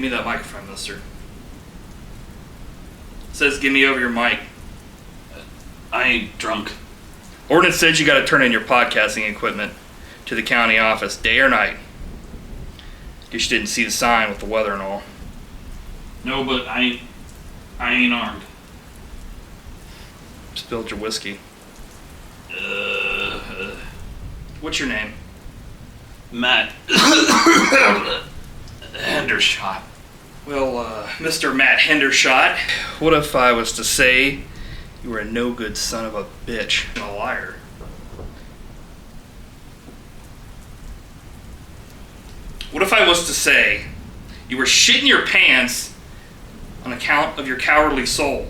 me that microphone, mister. It says give me over your mic. I ain't drunk. Ordinance says you gotta turn in your podcasting equipment to the county office, day or night. Guess you didn't see the sign with the weather and all. No, but I ain't armed. Spilled your whiskey. What's your name? Matt. Hendershot. Well, Mr. Matt Hendershot, what if I was to say you were a no-good son of a bitch and a liar? What if I was to say you were shitting your pants on account of your cowardly soul?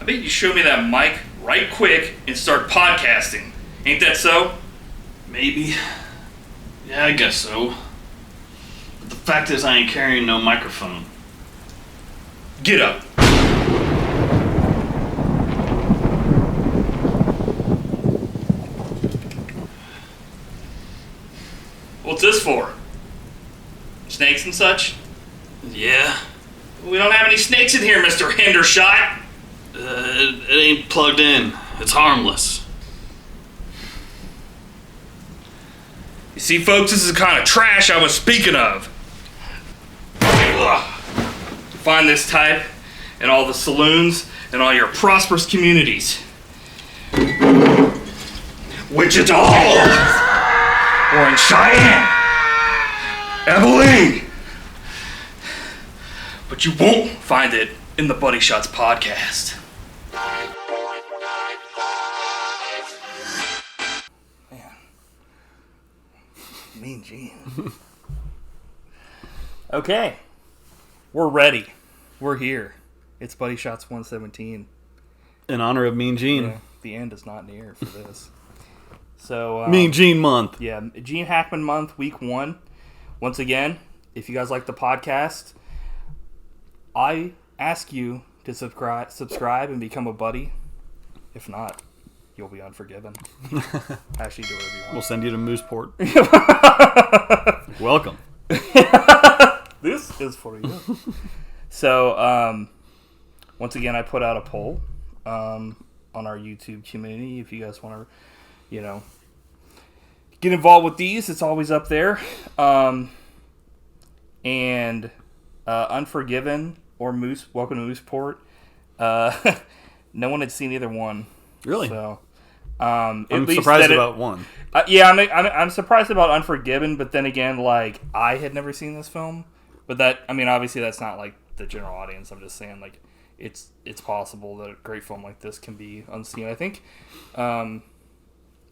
I bet you show me that mic right quick and start podcasting. Ain't that so? Maybe. Yeah, I guess so. But the fact is I ain't carrying no microphone. Get up. What's this for? Snakes and such? Yeah. We don't have any snakes in here, Mr. Hendershot. It ain't plugged in. It's harmless. You see, folks, this is the kind of trash I was speaking of. Ugh. You find this type in all the saloons and all your prosperous communities. Wichita! Or in Cheyenne! Abilene! But you won't find it in the Buddy Shots podcast. Man. Mean Gene. Okay. We're ready. We're here. It's Buddy Shots 117. In honor of Mean Gene. Yeah, the end is not near for this. So Mean Gene month. Yeah, Gene Hackman month, week 1. Once again, if you guys like the podcast, I ask you to subscribe and become a buddy. If not, you'll be unforgiven. Actually, do whatever you want. We'll send you to Mooseport. Welcome. This is for you. So, once again, I put out a poll on our YouTube community. If you guys want to, get involved with these, it's always up there. And Unforgiven or Welcome to Mooseport. No one had seen either one. Really? So, I'm surprised about one. Yeah, I'm surprised about Unforgiven, but then again, like, I had never seen this film. But obviously that's not like the general audience. I'm just saying, like, it's possible that a great film like this can be unseen. I think A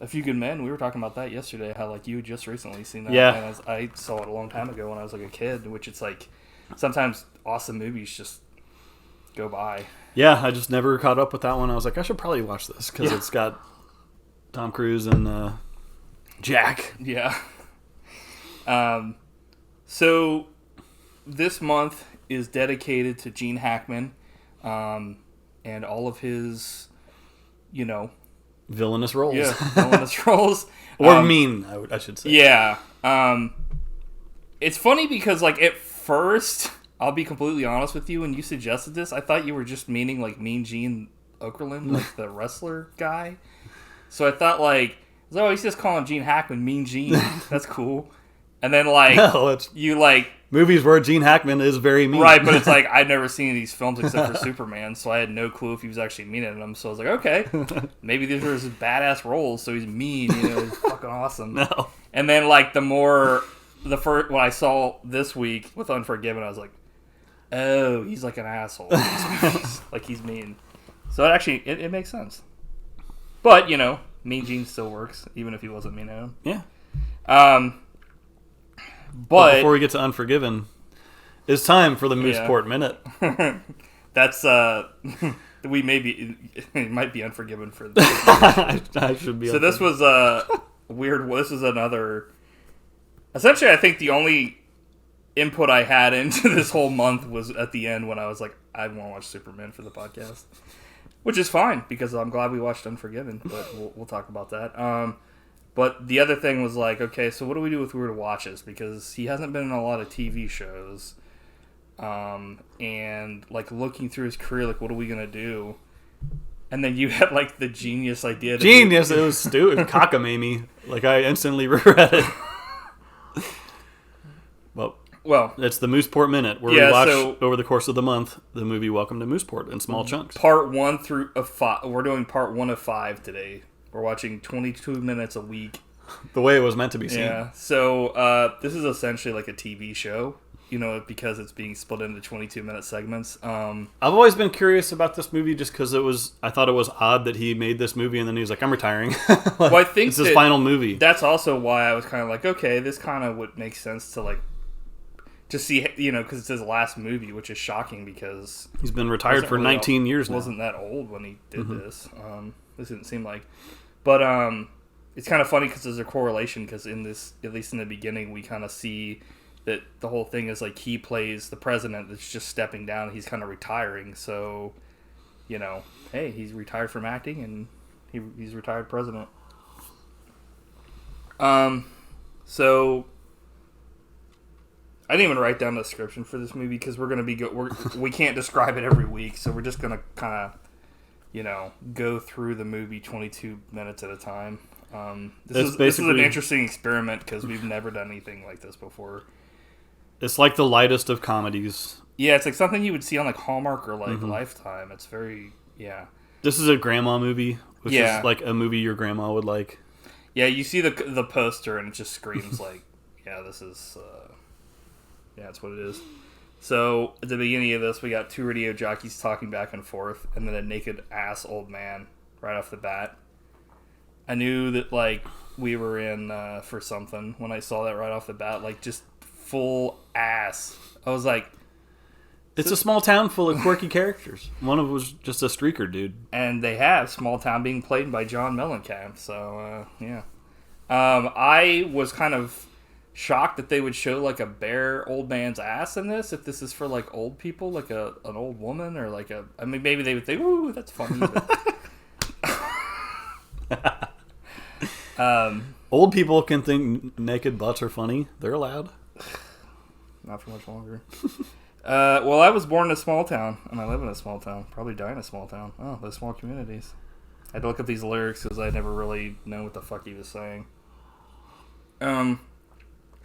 Few Good Men, we were talking about that yesterday, how like you had just recently seen that. Yeah. And I saw it a long time ago when I was like a kid, which it's like sometimes awesome movies just go by. Yeah, I just never caught up with that one. I was like, I should probably watch this because it's got Tom Cruise and Jack. Yeah. So this month is dedicated to Gene Hackman and all of his, villainous roles. Yeah, villainous roles. Or mean, I should say. Yeah. It's funny because, like, at first, I'll be completely honest with you, when you suggested this, I thought you were just meaning, like, Mean Gene Okerlund, like the wrestler guy. So I thought, like, he's just calling Gene Hackman Mean Gene. That's cool. And then, like, movies where Gene Hackman is very mean. Right, but it's like, I'd never seen these films except for Superman, so I had no clue if he was actually mean in them. So I was like, okay, maybe these are his badass roles, so he's mean, he's fucking awesome. No. And then, like, when I saw this week with Unforgiven, I was like, oh, he's like an asshole. Like, he's mean. So it makes sense. But, Mean Gene still works, even if he wasn't mean to him. Yeah. But before we get to Unforgiven, it's time for the Mooseport Minute. That's it might be Unforgiven for this. I should be. So this was weird. This is another. Essentially, I think the only input I had into this whole month was at the end when I was like, I want to watch Superman for the podcast, which is fine because I'm glad we watched Unforgiven. But we'll talk about that. But the other thing was like, okay, so what do we do with Weird Watches? Because he hasn't been in a lot of TV shows. and like looking through his career, like what are we gonna do? And then you had like the genius idea. Genius! It was stupid. Cockamamie. Like I instantly regret it. Well, it's the Mooseport Minute, where we watch over the course of the month the movie Welcome to Mooseport in small chunks. Part 1 through 5. We're doing part 1 of 5 today. We're watching 22 minutes a week. The way it was meant to be seen. Yeah. So this is essentially like a TV show, because it's being split into 22-minute segments. I've always been curious about this movie just because I thought it was odd that he made this movie and then he was like, I'm retiring. Well, I think it's his final movie. That's also why I was kind of like, okay, this kind of would make sense to like. To see, because it's his last movie, which is shocking because... He's been retired for 19 years now. Wasn't that old when he did this. This didn't seem like... But it's kind of funny because there's a correlation because in this, at least in the beginning, we kind of see that the whole thing is like he plays the president that's just stepping down. He's kind of retiring. So, hey, he's retired from acting and he's retired president. So... I didn't even write down the description for this movie because we're going to be we can't describe it every week, so we're just going to kind of, go through the movie 22 minutes at a time. This is an interesting experiment because we've never done anything like this before. It's like the lightest of comedies. Yeah, it's like something you would see on like Hallmark or like Lifetime. It's very This is a grandma movie, which is like a movie your grandma would like. Yeah, you see the poster and it just screams like, this is. Yeah, that's what it is. So, at the beginning of this, we got 2 radio jockeys talking back and forth, and then a naked-ass old man right off the bat. I knew that, like, we were in for something when I saw that right off the bat. Like, just full ass. I was like... It's a small town full of quirky characters. One of them was just a streaker dude. And they have Small Town being played by John Mellencamp, so, yeah. I was kind of... shocked that they would show like a bare old man's ass in this. If this is for like old people, like an old woman or like maybe they would think, ooh, that's funny. But... old people can think naked butts are funny. They're allowed. Not for much longer. Well, I was born in a small town and I live in a small town. Probably die in a small town. Oh, those small communities. I had to look up these lyrics because I never really know what the fuck he was saying.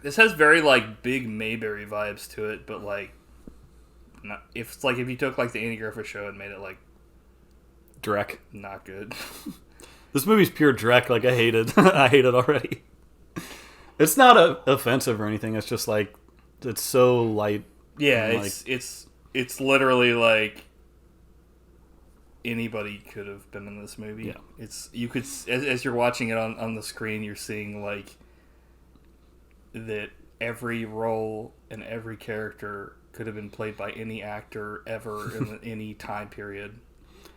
This has very, like, big Mayberry vibes to it, but, like, if you took, like, the Andy Griffith Show and made it, like... Drek. Not good. This movie's pure Drek. Like, I hate it. I hate it already. It's not offensive or anything. It's just, like, it's so light. Yeah, it's literally, like... Anybody could have been in this movie. Yeah. You could... As you're watching it on the screen, you're seeing, like... that every role and every character could have been played by any actor ever in any time period.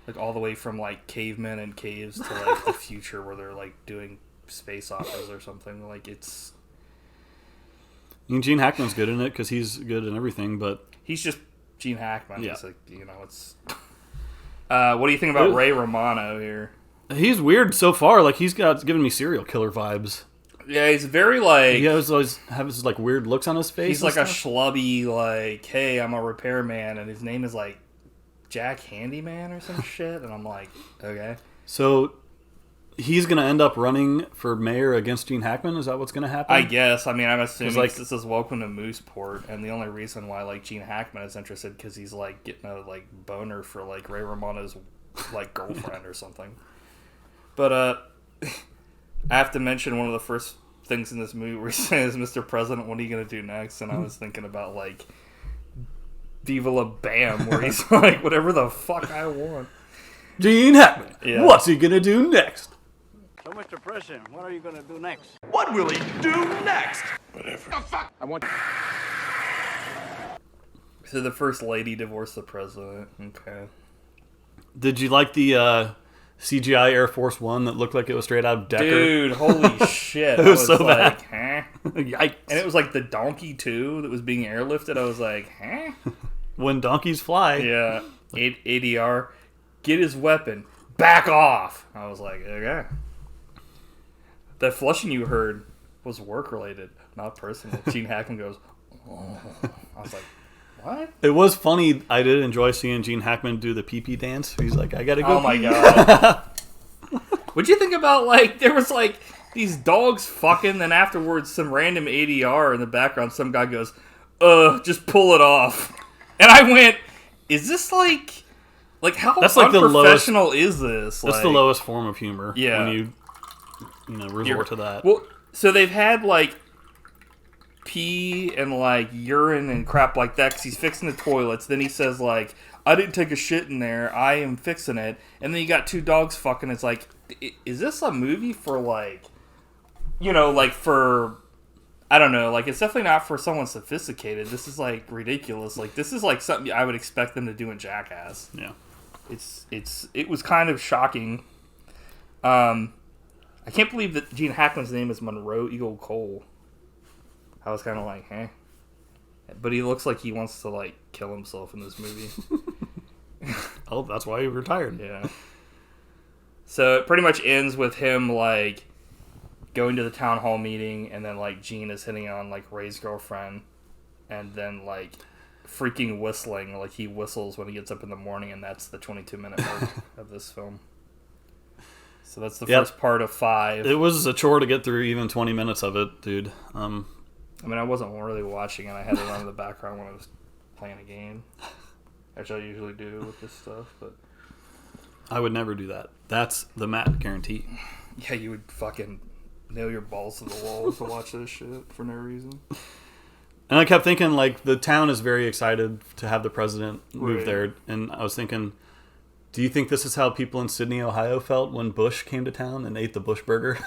Like, all the way from, like, cavemen and caves to, like, the future where they're, like, doing space operas or something. Like, it's... I mean, Gene Hackman's good in it because he's good in everything, but... He's just Gene Hackman. Yeah. It's like, it's... what do you think about Ray Romano here? He's weird so far. Like, he's given me serial killer vibes. Yeah, he's very, like... He always has, like, weird looks on his face. He's like a schlubby, like, hey, I'm a repairman, and his name is, like, Jack Handyman or some shit, and I'm like, okay. So, he's going to end up running for mayor against Gene Hackman? Is that what's going to happen? I guess. I mean, I'm assuming like, this is Welcome to Mooseport, and the only reason why, like, Gene Hackman is interested because he's, like, getting a, like, boner for, like, Ray Romano's, like, girlfriend or something. But, I have to mention one of the first things in this movie where he says, Mr. President, what are you going to do next? And I was thinking about, like, Viva La Bam, where he's like, whatever the fuck I want. Gene Hackman, what's he going to do next? So, Mr. President, what are you going to do next? What will he do next? Whatever. The fuck? I want... So the first lady divorced the president. Okay. Did you like the... CGI Air Force One that looked like it was straight out of Decker? Dude, holy shit. It was so like, bad. Huh? Yikes. And it was like the donkey, too, that was being airlifted. I was like, huh? When donkeys fly. Yeah. ADR, get his weapon. Back off. I was like, okay. That flushing you heard was work-related, not personal. Gene Hackman goes, oh. I was like, What? It was funny. I did enjoy seeing Gene Hackman do the pee-pee dance. He's like, I gotta go. Oh my pee. god. What'd you think about, like, there was, like, these dogs fucking, then afterwards some random ADR in the background, some guy goes, just pull it off. And I went, is this, like how That's like unprofessional is this? That's like, the lowest form of humor. Yeah. When you resort to that. Well, so they've had, like, pee and, like, urine and crap like that because he's fixing the toilets. Then he says, like, I didn't take a shit in there. I am fixing it. And then you got two dogs fucking. It's like, is this a movie for, like, like for, I don't know. Like, it's definitely not for someone sophisticated. This is, like, ridiculous. Like, this is, like, something I would expect them to do in Jackass. Yeah. It was kind of shocking. I can't believe that Gene Hackman's name is Monroe Eagle Cole. I was kind of like, eh. But he looks like he wants to, like, kill himself in this movie. Oh, that's why he retired. Yeah. So it pretty much ends with him, like, going to the town hall meeting, and then, like, Gene is hitting on, like, Ray's girlfriend, and then, like, freaking whistling. Like, he whistles when he gets up in the morning, and that's the 22-minute mark of this film. So that's the first part of 5. It was a chore to get through even 20 minutes of it, dude. I mean, I wasn't really watching it. I had it on in the background when I was playing a game, which I usually do with this stuff. But I would never do that. That's the Matt guarantee. yeah, you would fucking nail your balls to the wall to watch this shit for no reason. And I kept thinking, like, the town is very excited to have the president move Right. there. And I was thinking, do you think this is how people in Sydney, Ohio felt when Bush came to town and ate the Bush burger?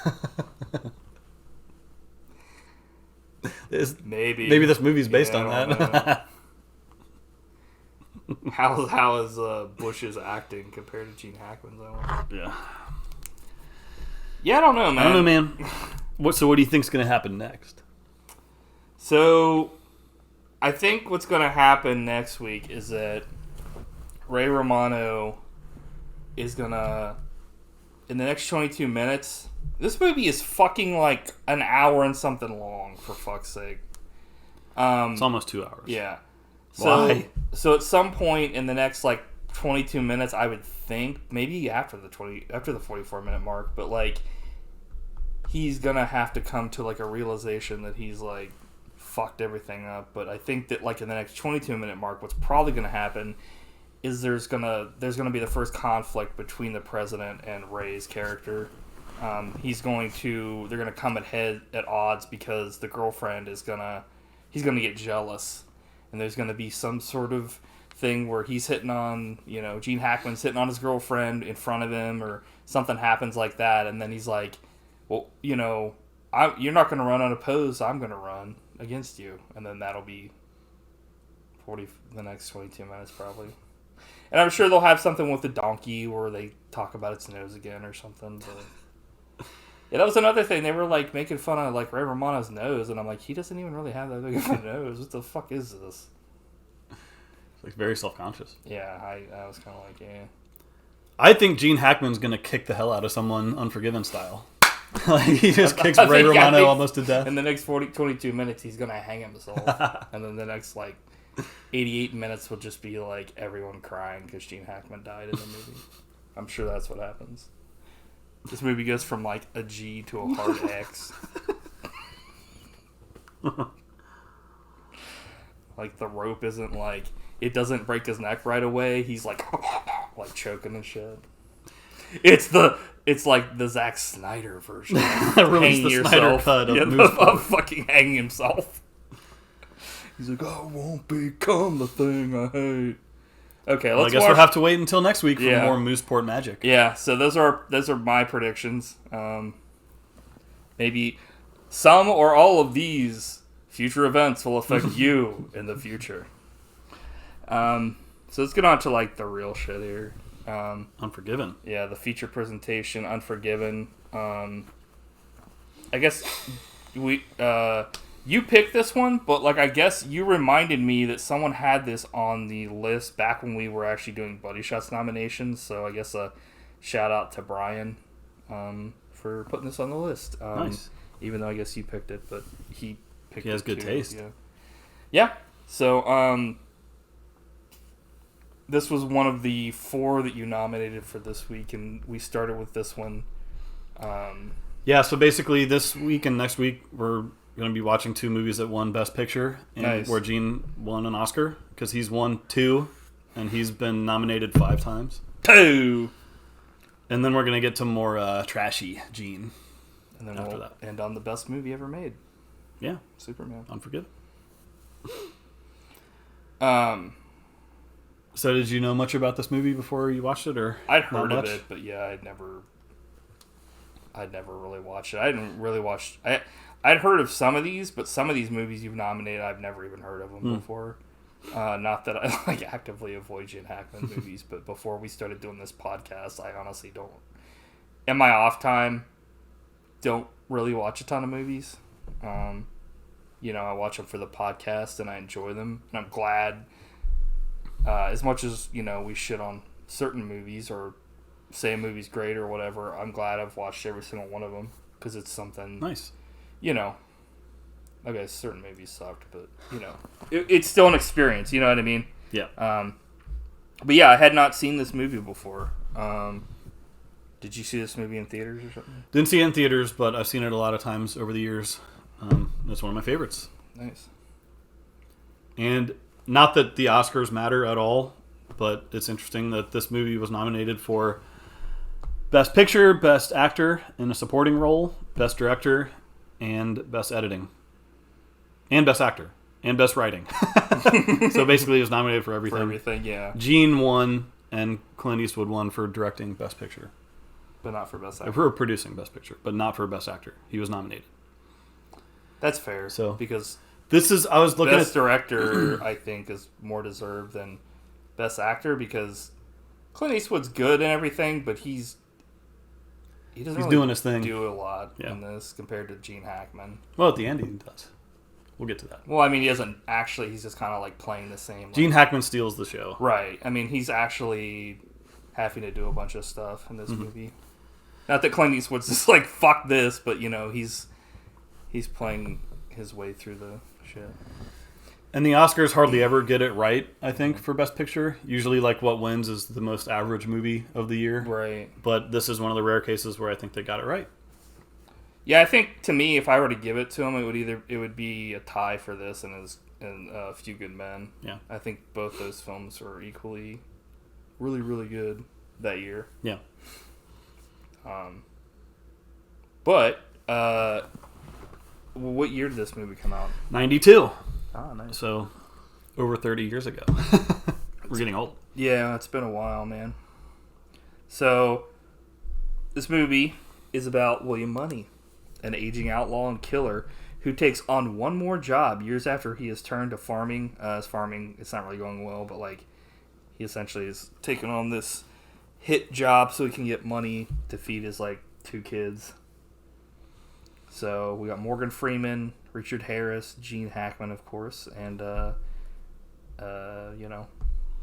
Maybe this movie's based on that. How is Bush's acting compared to Gene Hackman's? Yeah. Yeah, I don't know, man. I don't know, man. So what do you think's going to happen next? So, I think what's going to happen next week is that Ray Romano is going to, in the next 22 minutes, this movie is fucking like an hour and something long, for fuck's sake. It's almost 2 hours. Yeah. Why? So at some point in the next, like, 22 minutes, I would think, maybe after the 44-minute mark, but, like, he's going to have to come to, like, a realization that he's, like, fucked everything up. But I think that, like, in the next 22-minute mark, what's probably going to happen is there's gonna be the first conflict between the president and Ray's character. They're gonna come at odds because the girlfriend he's gonna get jealous, and there's gonna be some sort of thing where he's hitting on, Gene Hackman's hitting on his girlfriend in front of him, or something happens like that, and then he's like, well, you're not gonna run unopposed, I'm gonna run against you, and then that'll be the next 22 minutes probably. And I'm sure they'll have something with the donkey where they talk about its nose again or something. But yeah, that was another thing. They were, like, making fun of, like, Ray Romano's nose, and I'm like, he doesn't even really have that big of a nose. What the fuck is this? It's, like, very self-conscious. Yeah, I was kind of like, yeah. I think Gene Hackman's going to kick the hell out of someone Unforgiven style. Like, he just kicks Ray Romano almost to death. In the next 22 minutes, he's going to hang himself. And then the next, like, 88 minutes will just be, like, everyone crying because Gene Hackman died in the movie. I'm sure that's what happens. This movie goes from, like, a G to a hard X. Like, the rope isn't, like, it doesn't break his neck right away. He's, like choking and shit. It's like the Zack Snyder version. Release the Snyder cut of Mooseport. Of fucking hanging himself. He's like, I won't become the thing I hate. Okay, I guess we'll have to wait until next week for more Mooseport magic. Yeah, so those are my predictions. Maybe some or all of these future events will affect you in the future. So let's get on to, like, the real shit here. Unforgiven. Yeah, the feature presentation, Unforgiven. I guess you picked this one, but, like, I guess you reminded me that someone had this on the list back when we were actually doing Buddy Shots nominations. So I guess a shout out to Brian for putting this on the list. Nice. Even though I guess you picked it, but he picked it. He has good taste. Yeah. So this was one of the 4 that you nominated for this week, and we started with this one. Yeah, so basically this week and next week we're going to be watching 2 movies that won Best Picture, and nice. where Gene won an Oscar because he's won 2 and he's been nominated 5 times. 2! And then we're going to get to more trashy Gene. And then after we'll that. end on the best movie ever made. Yeah. Superman. Unforgiven. So did you know much about this movie before you watched it, or I'd heard not of much? it, but yeah, I'd never really watched it. I didn't really watch. I'd heard of some of these, but some of these movies you've nominated, I've never even heard of them before. Not that I like actively avoid Gene Hackman movies, but before we started doing this podcast, I honestly don't. In my off time, don't really watch a ton of movies. You know, I watch them for the podcast and I enjoy them, and I'm glad. As much as, you know, we shit on certain movies or say a movie's great or whatever, I'm glad I've watched every single one of them because it's something. Nice. You know. Okay, certain movies sucked, but, you know, it's still an experience. You know what I mean? Yeah. But yeah, I had not seen this movie before. Did you see this movie in theaters or something? Didn't see it in theaters, but I've seen it a lot of times over the years. It's one of my favorites. Nice. And not that the Oscars matter at all, but it's interesting that this movie was nominated for Best Picture, Best Actor in a Supporting Role, Best Director, and Best Editing. And Best Actor. And Best Writing. So basically it was nominated for everything. For everything, yeah. Gene won, and Clint Eastwood won for directing Best Picture. But not for Best Actor. For producing Best Picture, but not for Best Actor. He was nominated. That's fair. So because I was looking Best at Director, I think, is more deserved than Best Actor because Clint Eastwood's good and everything, but he doesn't really doing his thing. do a lot Yeah. in this compared to Gene Hackman. Well, at the end he does. We'll get to that. Well, I mean, he doesn't actually. He's just kind of like playing the same. Gene Hackman steals the show. Right. I mean, he's actually having to do a bunch of stuff in this movie. Not that Clint Eastwood's just like, fuck this, but, you know, he's playing his way through the shit. And the Oscars hardly ever get it right, I think, for Best Picture. Usually, like, what wins is the most average movie of the year. Right. But this is one of the rare cases where I think they got it right. Yeah, I think, to me, if I were to give it to him, it would be a tie for this and A Few Good Men. Yeah. I think both those films were equally really, really good that year. Yeah. But, what year did this movie come out? 92. Ah, nice. So, over 30 years ago. We're getting old. Yeah, it's been a while, man. So, this movie is about William Money, an aging outlaw and killer who takes on one more job years after he has turned to farming. His farming, it's not really going well, but, like, he essentially is taking on this hit job so he can get money to feed his, like, 2 kids. So, we got Morgan Freeman, Richard Harris, Gene Hackman, of course, and, you know,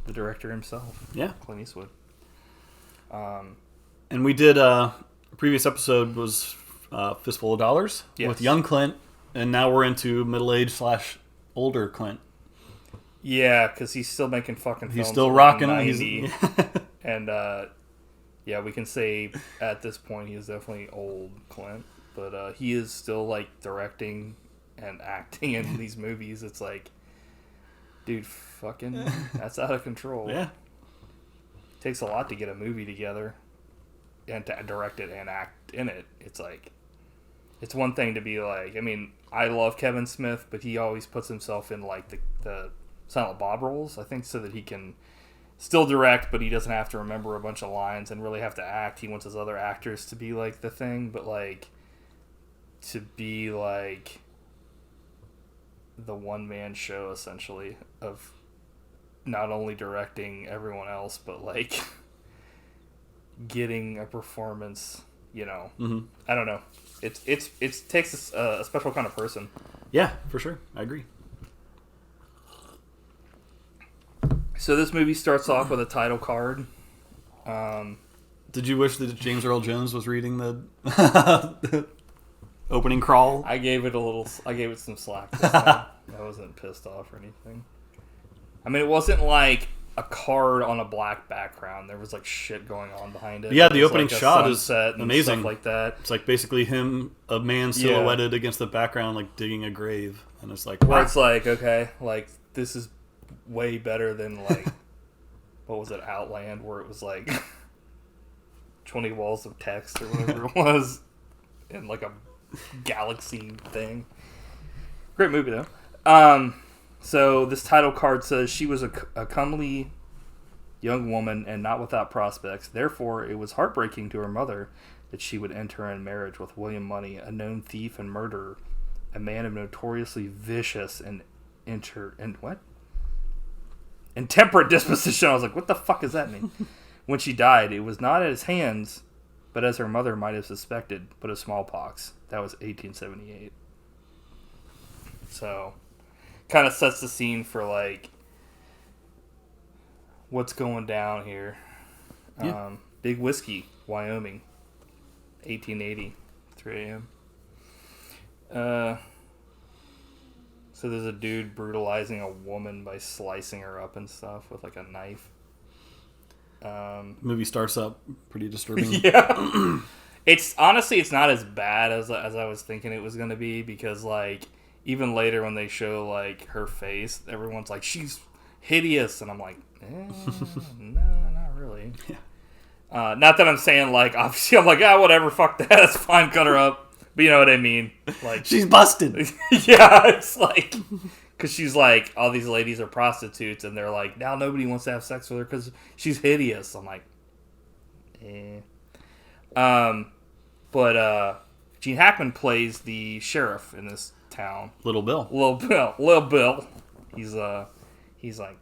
the director himself. Yeah. Clint Eastwood. And we did, previous episode was Fistful of Dollars with young Clint, and now we're into middle-aged / older Clint. Yeah, because he's still making fucking films. He's still rocking it. 90, and, yeah, we can say at this point he is definitely old Clint. But he is still, like, directing and acting in these movies. It's like, dude, fucking, that's out of control. Yeah. Takes a lot to get a movie together and to direct it and act in it. It's like, it's one thing to be like, I mean, I love Kevin Smith, but he always puts himself in, like, the Silent Bob roles, I think, so that he can still direct, but he doesn't have to remember a bunch of lines and really have to act. He wants his other actors to be, like, the thing, but, like, to be, like, the one-man show, essentially, of not only directing everyone else, but, like, getting a performance, you know. Mm-hmm. I don't know. It takes a special kind of person. Yeah, for sure. I agree. So this movie starts off with a title card. Did you wish that James Earl Jones was reading the opening crawl? I gave it some slack this time. I wasn't pissed off or anything. I mean, it wasn't like a card on a black background. There was like shit going on behind it. Yeah, There the was, opening like, a shot is sunset and amazing. stuff like that. It's like basically a man silhouetted against the background, like digging a grave, and it's like Where it's like, okay, like this is way better than like what was it, Outland, where it was like 20 walls of text or whatever it was, in like a galaxy thing. Great movie though. So this title card says she was a comely young woman and not without prospects. Therefore, it was heartbreaking to her mother that she would enter in marriage with William Money, a known thief and murderer, a man of notoriously vicious and intemperate disposition. I was like, what the fuck does that mean? When she died, it was not at his hands, but as her mother might have suspected, but of smallpox. That was 1878. So, kind of sets the scene for like what's going down here. Yeah. Big Whiskey, Wyoming, 1880, 3 a.m. So there's a dude brutalizing a woman by slicing her up and stuff with like a knife. movie starts up pretty disturbing. Yeah. It's honestly, it's not as bad as I was thinking it was going to be, because like even later when they show like her face, everyone's like, she's hideous, and I'm like, no, not really. Yeah. Not that I'm saying like, obviously I'm like, whatever, fuck that, it's fine, cut her up. But you know what I mean? Like, she's busted. Yeah, it's like, because she's like, all these ladies are prostitutes, and they're like, now nobody wants to have sex with her because she's hideous. I'm like, But Gene Hackman plays the sheriff in this town. Little Bill. Little Bill. He's like,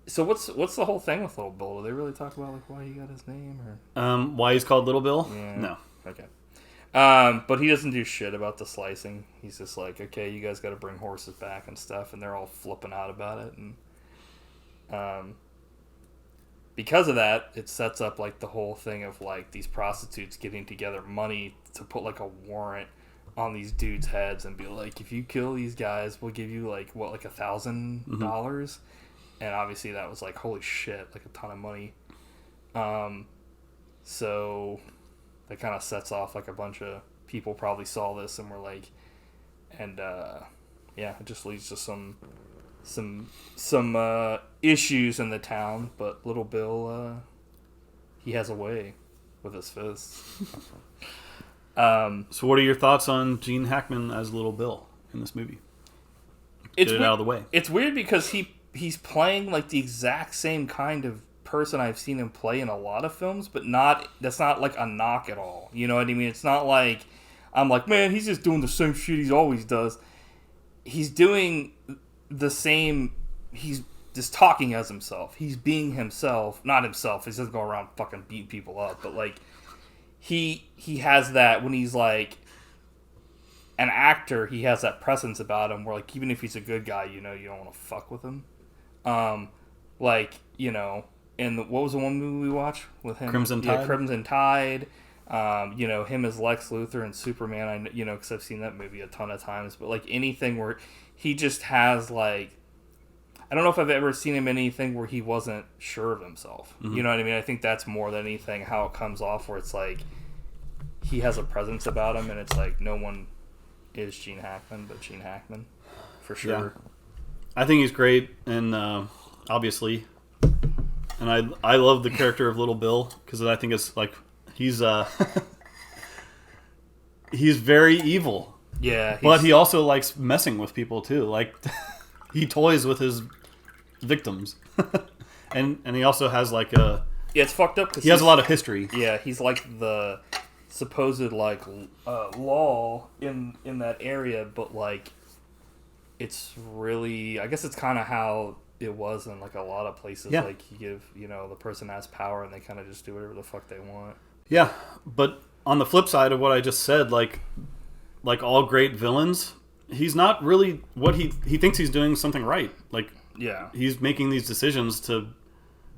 so what's the whole thing with Little Bill? Do they really talk about like why he got his name, or why he's called Little Bill? Yeah. No. Okay. But he doesn't do shit about the slicing. He's just like, okay, you guys got to bring horses back and stuff, and they're all flipping out about it, and because of that, it sets up like the whole thing of like these prostitutes getting together money to put like a warrant on these dudes' heads and be like, if you kill these guys, we'll give you like what, like $1,000, and obviously that was like, holy shit, like a ton of money. So that kind of sets off like a bunch of people probably saw this and were like, and yeah, it just leads to some issues in the town. But Little Bill, he has a way with his fists. So what are your thoughts on Gene Hackman as Little Bill in this movie? Get it out of the way. It's weird because he's playing like the exact same kind of person I've seen him play in a lot of films, but that's not like a knock at all. You know what I mean? It's not like I'm like, man, he's just doing the same shit he always does. He's doing the same. He's just talking as himself. He's being himself, not himself. He doesn't go around fucking beating people up, but like he has that when he's like an actor. He has that presence about him where like even if he's a good guy, you know, you don't want to fuck with him. Like, you know. And what was the one movie we watched with him? Crimson Tide. Yeah, Crimson Tide. You know, him as Lex Luthor and Superman. You know, because I've seen that movie a ton of times. But like anything where he just has like, I don't know if I've ever seen him in anything where he wasn't sure of himself. Mm-hmm. You know what I mean? I think that's more than anything how it comes off, where it's like he has a presence about him, and it's like no one is Gene Hackman but Gene Hackman for sure. Yeah. I think he's great, and obviously. And I love the character of Little Bill because I think it's like he's he's very evil. Yeah, but he also likes messing with people too. Like he toys with his victims, and he also has like a it's fucked up because he has a lot of history. Yeah, he's like the supposed like law in that area, but like it's really, I guess it's kind of how it was in like a lot of places. Yeah. Like you give, you know, the person has power and they kind of just do whatever the fuck they want. Yeah, but on the flip side of what I just said, like all great villains, he's not really what he thinks he's doing something right. Like, yeah, he's making these decisions to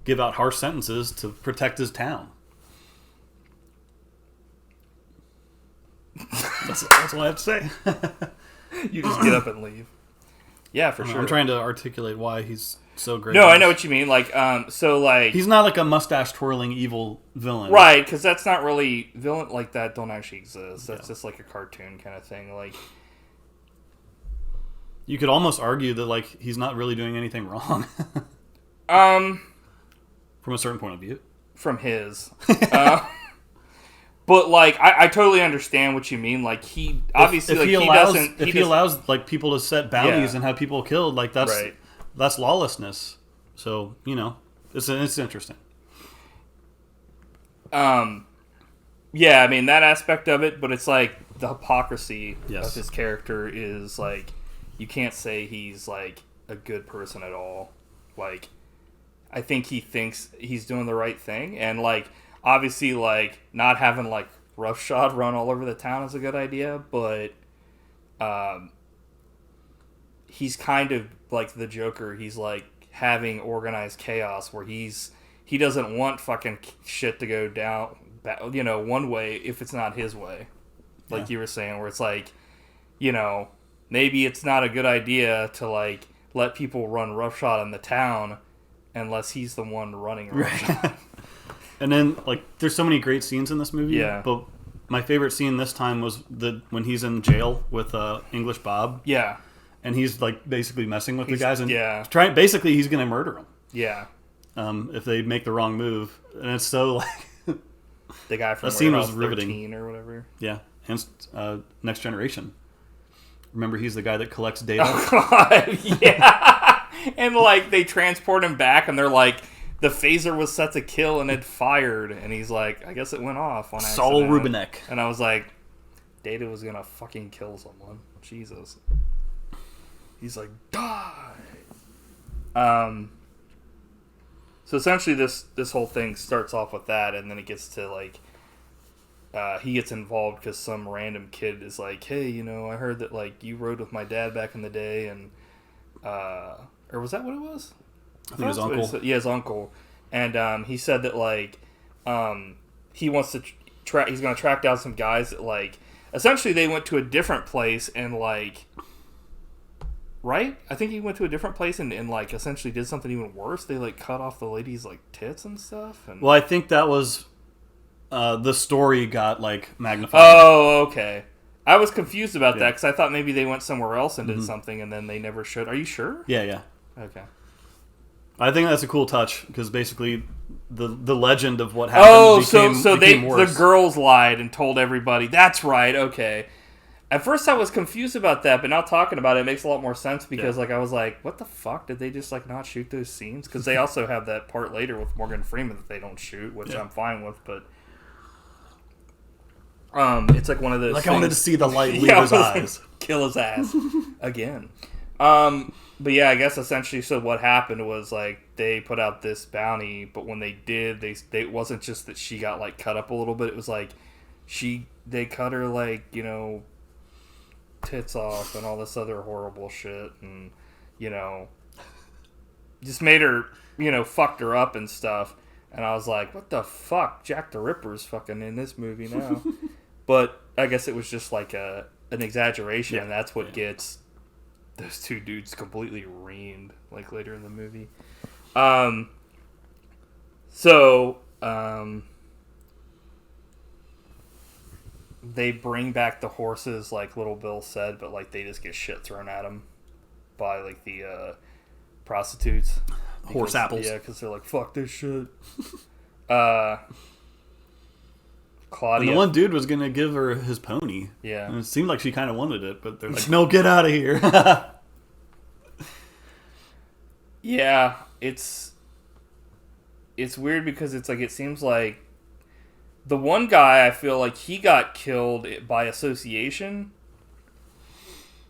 give out harsh sentences to protect his town. That's all I have to say. You just get up and leave. Yeah, for sure. I'm trying to articulate why he's so great. No, I know what you mean. Like, so like he's not like a mustache twirling evil villain, right? Because that's not really villain like that. Don't actually exist. That's just like a cartoon kind of thing. Like, you could almost argue that like he's not really doing anything wrong. From a certain point of view. From his, but like I totally understand what you mean. Like he obviously if he allows like people to set bounties and have people killed, like that's lawlessness. So it's interesting. Yeah, I mean that aspect of it, but it's like the hypocrisy of his character is like you can't say he's like a good person at all. Like I think he thinks he's doing the right thing, and like obviously like not having like roughshod run all over the town is a good idea, but he's kind of like the Joker. He's like having organized chaos where he doesn't want fucking shit to go down one way if it's not his way, like you were saying, where it's like maybe it's not a good idea to like let people run roughshod in the town unless he's the one running roughshod. Right. And then like there's so many great scenes in this movie, but my favorite scene this time was when he's in jail with English Bob, and he's like basically messing with the guys and basically he's gonna murder them if they make the wrong move, and it's so like the guy from that scene was riveting or whatever. And Next Generation. Remember, he's the guy that collects data. Oh God, yeah. And like they transport him back, and they're like, the phaser was set to kill and it fired, and he's like, I guess it went off on accident. Saul Rubinek. And I was like, Data was gonna fucking kill someone. Jesus. He's like, die. So essentially, this whole thing starts off with that, and then it gets to like, he gets involved because some random kid is like, hey, I heard that like you rode with my dad back in the day, and or was that what it was? I think his uncle. His uncle. And he said that like he wants to he's going to track down some guys that like essentially they went to a different place and like right? I think he went to a different place and like essentially did something even worse. They like cut off the lady's like tits and stuff. And well, I think that was the story got like magnified. Oh, okay. I was confused about that because I thought maybe they went somewhere else and did something and then they never showed. Are you sure? Yeah. Okay. I think that's a cool touch because basically the legend of what happened became worse. The girls lied and told everybody. That's right. Okay. At first I was confused about that, but now talking about it makes a lot more sense because like I was like, what the fuck? Did they just like not shoot those scenes? Because they also have that part later with Morgan Freeman that they don't shoot, which I'm fine with, but it's like one of those things. I wanted to see the light leave his eyes. Kill his ass again. But yeah, I guess essentially, so what happened was like they put out this bounty, but when they did, they it wasn't just that she got like cut up a little bit. It was like they cut her like tits off and all this other horrible shit, and just made her fucked her up and stuff. And I was like, what the fuck? Jack the Ripper's fucking in this movie now. But I guess it was just like an exaggeration, and that's what gets those two dudes completely reamed like later in the movie. They bring back the horses like Little Bill said, but like they just get shit thrown at them by like the prostitutes. Horse apples. Yeah, because they're like, fuck this shit. Claudia. And the one dude was going to give her his pony. Yeah. And it seemed like she kind of wanted it, but they're like, no, get out of here. Yeah, it's weird because it's like, it seems like the one guy, I feel like he got killed by association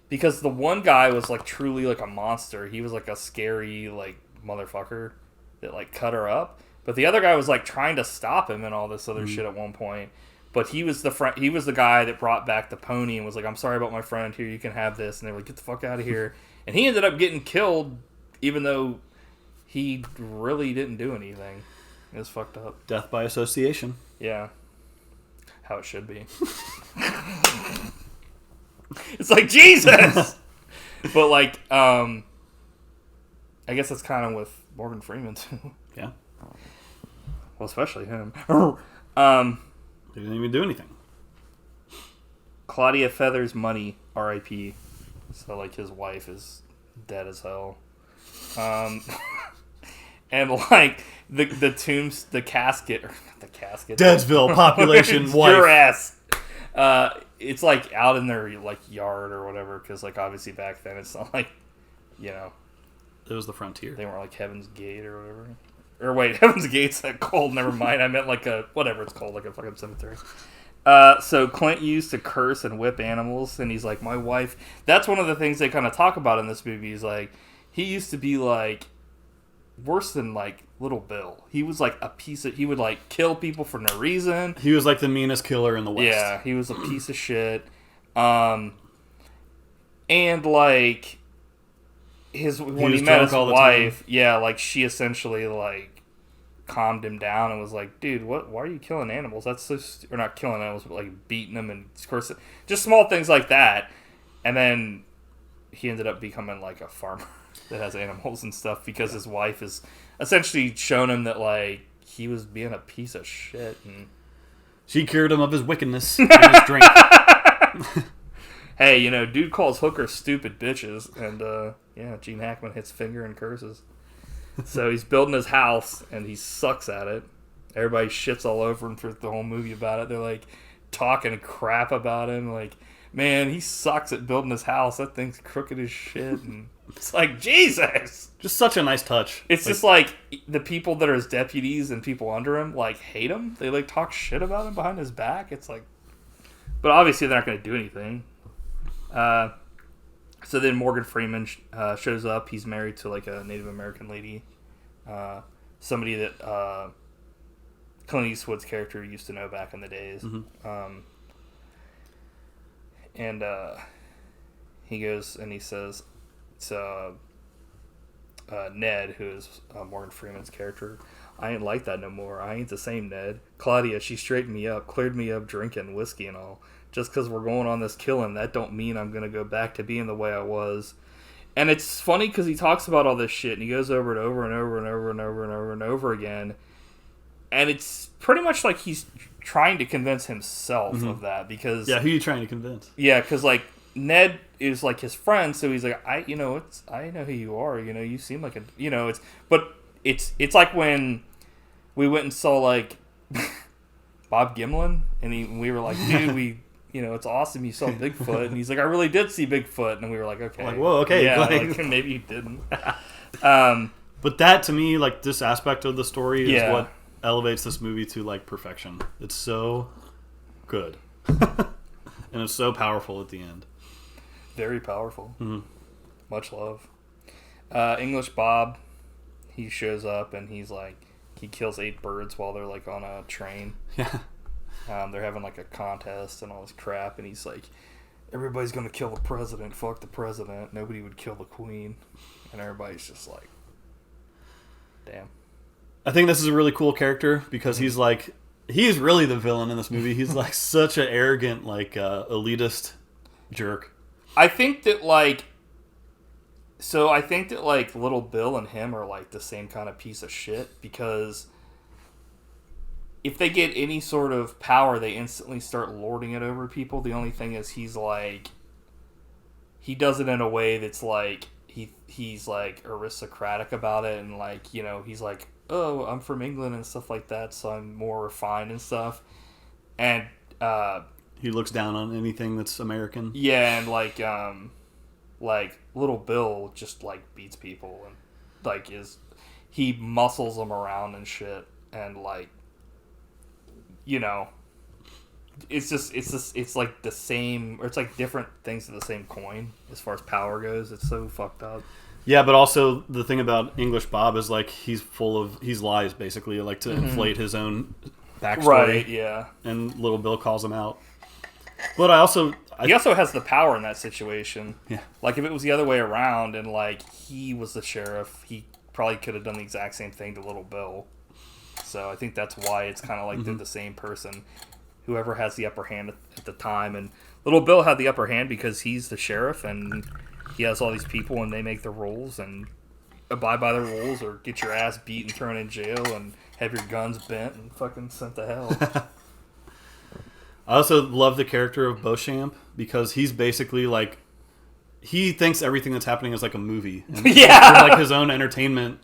because the one guy was like truly like a monster. He was like a scary like motherfucker that like cut her up. But the other guy was like trying to stop him and all this other shit at one point. But he was the guy that brought back the pony and was like, I'm sorry about my friend, here, you can have this. And they were like, get the fuck out of here. And he ended up getting killed even though he really didn't do anything. It was fucked up. Death by association. Yeah. How it should be. It's like, Jesus! But like, I guess that's kind of with Morgan Freeman too. Yeah. Well, especially him. He didn't even do anything. Claudia Feather's money, R.I.P. So like his wife is dead as hell. And like the casket, or not the casket. Deadsville population wife. Your ass. It's like out in their like yard or whatever, because like obviously back then it's not like, you know, It was the frontier. they weren't like Heaven's Gate or whatever. Or wait, Heaven's Gate's that cold. Never mind. I meant like a whatever it's called, like a fucking cemetery. So Clint used to curse and whip animals, and he's like, my wife. That's one of the things they kind of talk about in this movie. Is like he used to be like worse than like Little Bill. He was like a piece of. He would like kill people for no reason. He was like the meanest killer in the West. Yeah, he was a piece of shit. And like when he met his wife, yeah, like she essentially like calmed him down and was like, dude, why are you killing animals? That's so or not killing animals, but like beating them and cursing, just small things like that. And then he ended up becoming like a farmer that has animals and stuff because his wife has essentially shown him that like he was being a piece of shit, and she cured him of his wickedness in his drink. Hey, you know, dude calls hookers stupid bitches, and yeah, Gene Hackman hits finger and curses. So he's building his house, and he sucks at it. Everybody shits all over him for the whole movie about it. They're like talking crap about him, like, man, he sucks at building his house. That thing's crooked as shit, and it's like, Jesus. Just such a nice touch. It's just like the people that are his deputies and people under him like hate him. They like talk shit about him behind his back. It's like, but obviously they're not going to do anything. So then Morgan Freeman shows up. He's married to like a Native American lady, somebody that Clint Eastwood's character used to know back in the days. Mm-hmm. And he goes and he says to Ned, who is Morgan Freeman's character, I ain't like that no more. I ain't the same Ned. Claudia, she straightened me up, cleared me up drinking whiskey and all. Just because we're going on this killing, that don't mean I'm going to go back to being the way I was. And it's funny because he talks about all this shit, and he goes over it over and over and over and over and over and over again. And it's pretty much like he's trying to convince himself of that, because... Yeah, who are you trying to convince? Yeah, because, like, Ned is, like, his friend, so he's like, I know who you are, you know, you seem like a... You know, it's like when we went and saw, like, Bob Gimlin, and we were like, dude, you know, it's awesome you saw Bigfoot. And he's like, I really did see Bigfoot. And we were like, okay. Like, whoa, okay. Yeah, like, maybe you didn't. But that, to me, like, this aspect of the story is Yeah. what elevates this movie to, like, perfection. It's so good. And it's so powerful at the end. Very powerful. Mm-hmm. Much love. English Bob, he shows up and he's like, he kills 8 birds while they're, like, on a train. Yeah. They're having like a contest and all this crap, and he's like, everybody's gonna kill the president, fuck the president, nobody would kill the queen. And everybody's just like, damn. I think this is a really cool character because he's really the villain in this movie. He's like such an arrogant, like elitist jerk. I think that like Little Bill and him are like the same kind of piece of shit, because if they get any sort of power, they instantly start lording it over people. The only thing is he does it in a way that's like, he's like aristocratic about it, and like, you know, he's like, oh, I'm from England and stuff like that, so I'm more refined and stuff. And he looks down on anything that's American. Yeah, and like Little Bill just like beats people, and like he muscles them around and shit, and like, you know, it's like the same, or it's like different things of the same coin as far as power goes. It's so fucked up. Yeah, but also the thing about English Bob is like he's lies basically, like to inflate his own backstory. Right, yeah. And Little Bill calls him out. But he also has the power in that situation. Yeah. Like if it was the other way around and like he was the sheriff, he probably could have done the exact same thing to Little Bill. So I think that's why it's kind of like they're the same person. Whoever has the upper hand at the time. And Little Bill had the upper hand because he's the sheriff, and he has all these people and they make the rules and abide by the rules or get your ass beat and thrown in jail and have your guns bent and fucking sent to hell. I also love the character of Beauchamp because he's basically like, he thinks everything that's happening is like a movie. And Yeah. for like his own entertainment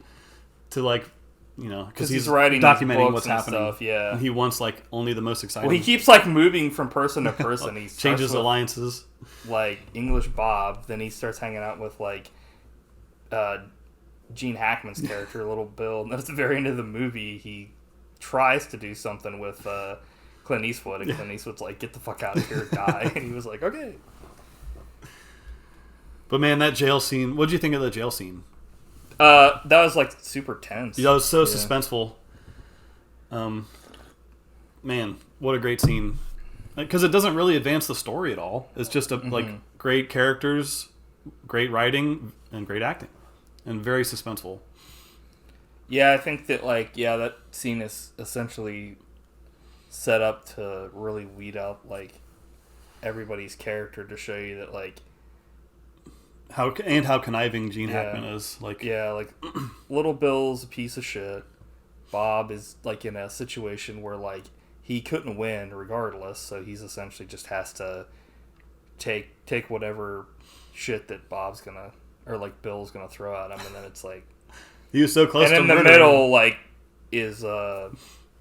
to like, you know, because he's writing documenting what's and happening. stuff, yeah. And he wants like only the most exciting. Well, he keeps like moving from person to person. He changes with, alliances. Like English Bob, then he starts hanging out with like Gene Hackman's character, Little Bill. And at the very end of the movie, he tries to do something with Clint Eastwood, and Clint Eastwood's like, "Get the fuck out of here, die!" And he was like, "Okay." But man, that jail scene. What'd you think of the jail scene? That was like super tense. Yeah, that was so suspenseful. Man, what a great scene! Because it doesn't really advance the story at all. It's just like great characters, great writing, and great acting, and very suspenseful. Yeah, I think that that scene is essentially set up to really weed out like everybody's character to show you that like how conniving Gene Hackman is. Like Little Bill's a piece of shit. Bob is like in a situation where like he couldn't win regardless, so he's essentially just has to take whatever shit that Bob's gonna or like Bill's gonna throw at him, and then it's like he was so close. And to in the murdering. middle, like is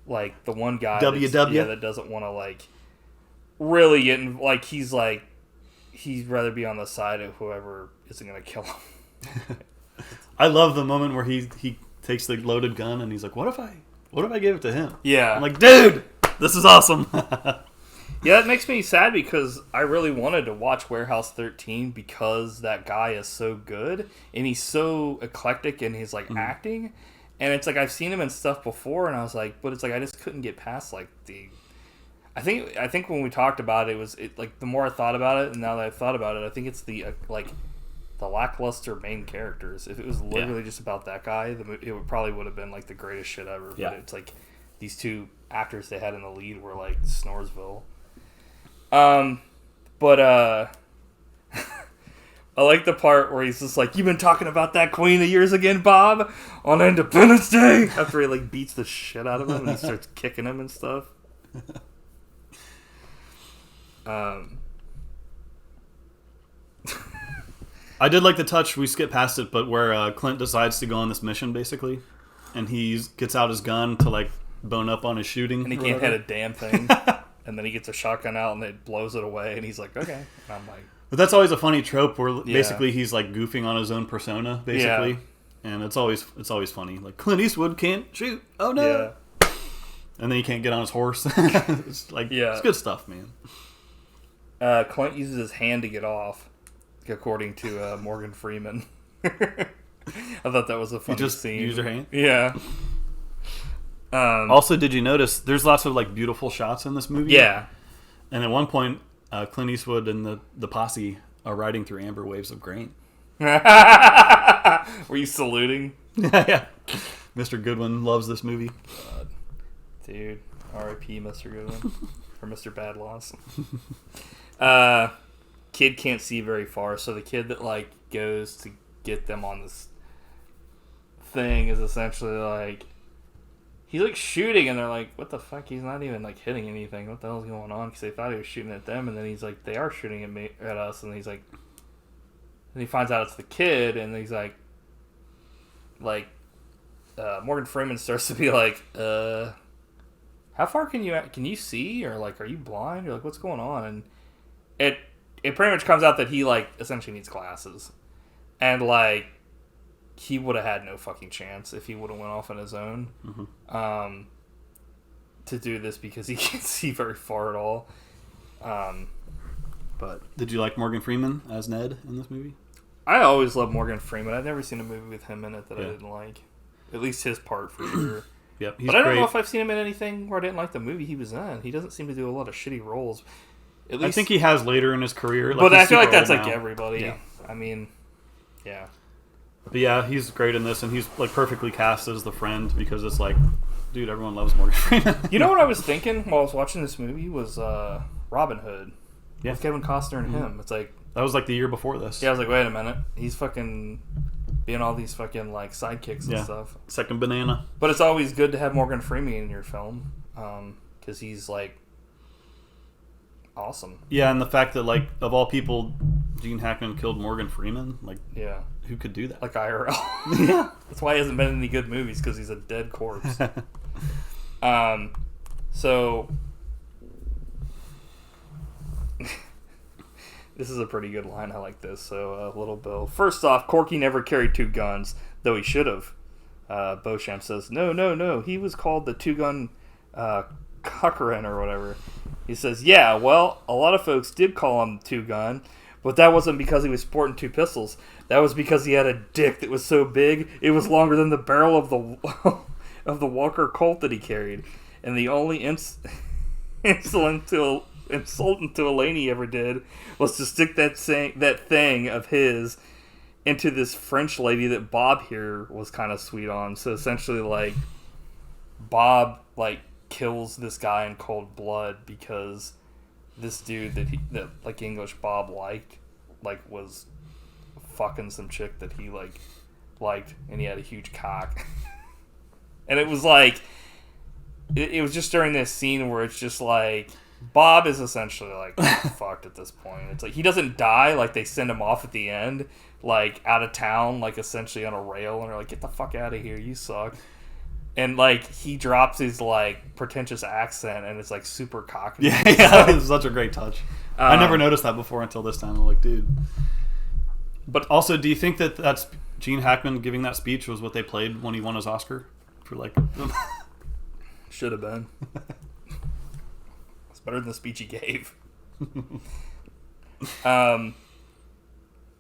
like the one guy WW that doesn't want to like really get in, like he'd rather be on the side of whoever isn't gonna kill him. I love the moment where he takes the loaded gun and he's like, what if I gave it to him? Yeah. I'm like, dude, this is awesome. Yeah, it makes me sad because I really wanted to watch Warehouse 13 because that guy is so good and he's so eclectic in his like acting, and it's like I've seen him in stuff before and I was like, but it's like I just couldn't get past like the. I think when we talked about it, like the more I thought about it and now that I've thought about it, I think it's the like the lackluster main characters. If it was literally just about that guy, it probably would have been like the greatest shit ever. But it's like these two actors they had in the lead were like Snoresville. But I like the part where he's just like, "You've been talking about that Queen of yours again, Bob, on Independence Day." After he like beats the shit out of him and he starts kicking him and stuff. I did like the touch. We skipped past it, but where Clint decides to go on this mission, basically, and he gets out his gun to like bone up on his shooting, and he can't hit a damn thing. And then he gets a shotgun out and it blows it away, and he's like, "Okay." And I'm like, but that's always a funny trope where basically he's like goofing on his own persona, basically, and it's always funny. Like Clint Eastwood can't shoot. Oh no! Yeah. And then he can't get on his horse. It's like it's good stuff, man. Clint uses his hand to get off, according to Morgan Freeman. I thought that was a funny scene. Use your hand? Yeah. Also, did you notice there's lots of like beautiful shots in this movie? Yeah. And at one point, Clint Eastwood and the posse are riding through amber waves of grain. Were you saluting? Yeah. Mr. Goodwin loves this movie. God. Dude, R.I.P. Mr. Goodwin. Or Mr. Bad Loss. Kid can't see very far, so the kid that like goes to get them on this thing is essentially like he's like shooting, and they're like, "What the fuck? He's not even like hitting anything. What the hell's going on?" Because they thought he was shooting at them, and then he's like, "They are shooting at us," and he's like, and he finds out it's the kid, and he's like, Morgan Freeman starts to be like, how far can you see, or like, are you blind, or like, what's going on? And it pretty much comes out that he like essentially needs glasses, and like he would have had no fucking chance if he would have went off on his own to do this because he can't see very far at all. But did you like Morgan Freeman as Ned in this movie? I always loved Morgan Freeman. I've never seen a movie with him in it that I didn't like. At least his part for sure. Yep, he's but I don't great. know if I've seen him in anything where I didn't like the movie he was in. He doesn't seem to do a lot of shitty roles. At least, I think he has later in his career. But I feel like that's old like now. everybody. Yeah. I mean, yeah. But yeah, he's great in this, and he's like perfectly cast as the friend because it's like, dude, everyone loves Morgan Freeman. You know what I was thinking while I was watching this movie was Robin Hood. Yeah. With Kevin Costner and him. It's like, That was like the year before this. Yeah, I was like, wait a minute. He's fucking being all these fucking like sidekicks and stuff. Second banana. But it's always good to have Morgan Freeman in your film because he's like awesome. Yeah, and the fact that like of all people, Gene Hackman killed Morgan Freeman. Like, yeah, who could do that? Like IRL. Yeah, that's why he hasn't been in any good movies because he's a dead corpse. So this is a pretty good line. I like this. So, Little Bill. First off, Corky never carried two guns, though he should have. Beauchamp says, no. He was called the two-gun Cochran or whatever. He says, yeah, well, a lot of folks did call him two-gun, but that wasn't because he was sporting two pistols. That was because he had a dick that was so big, it was longer than the barrel of the Walker Colt that he carried. And the only insult to Elaine he ever did was to stick that thing of his into this French lady that Bob here was kind of sweet on. So essentially, like, Bob like kills this guy in cold blood because this dude that like English Bob liked was fucking some chick that he liked, and he had a huge cock. And it was like it was just during this scene where it's just like Bob is essentially like fucked at this point. It's like he doesn't die, like they send him off at the end, like out of town, like essentially on a rail, and they're like, get the fuck out of here, you suck. And like he drops his like pretentious accent, and it's like super cocky. Yeah, it's such a great touch. I never noticed that before until this time. I'm like, dude. But also, do you think that that's Gene Hackman giving that speech was what they played when he won his Oscar for like? Should have been. It's better than the speech he gave.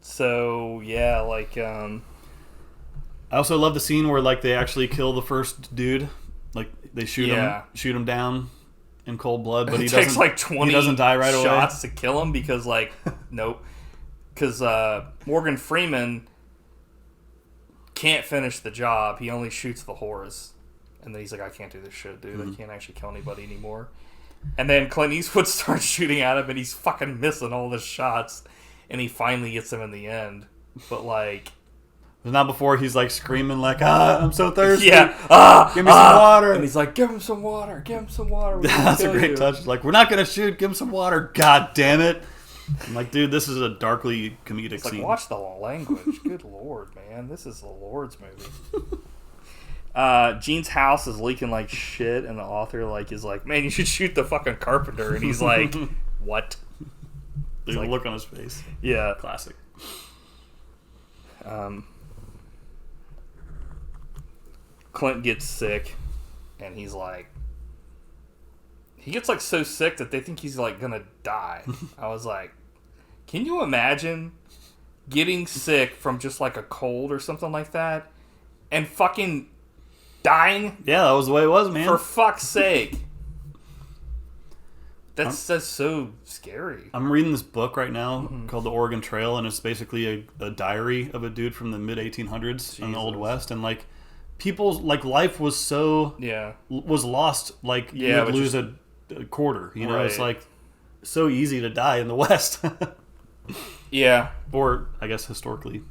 So yeah, like I also love the scene where like they actually kill the first dude, like they shoot him down in cold blood, but he takes doesn't like 20 he doesn't die right shots away to kill him because like nope, because Morgan Freeman can't finish the job. He only shoots the horse, and then he's like, I can't do this shit, dude. I can't actually kill anybody anymore. And then Clint Eastwood starts shooting at him, and he's fucking missing all the shots, and he finally gets him in the end. But like, not before he's like screaming like, I'm so thirsty. Yeah, give me some water. And he's like, give him some water. That's a great touch. Like, we're not gonna shoot. Give him some water. God damn it. I'm like, dude, this is a darkly comedic scene. Like, watch the language. Good lord, man, this is the Lord's movie. Gene's house is leaking like shit, and the author like is like, man, you should shoot the fucking carpenter, and he's like, what? The like, look on his face. Yeah, classic. Clint gets sick, and he gets like so sick that they think he's like gonna die. I was like, can you imagine getting sick from just like a cold or something like that, and fucking dying? Yeah, that was the way it was, man. For fuck's sake. That's so scary. I'm reading this book right now called The Oregon Trail, and it's basically a diary of a dude from the mid 1800s in the Old West, and like people's like life was so was lost. Like you would lose a quarter. You know, it's like so easy to die in the West. Yeah, or I guess historically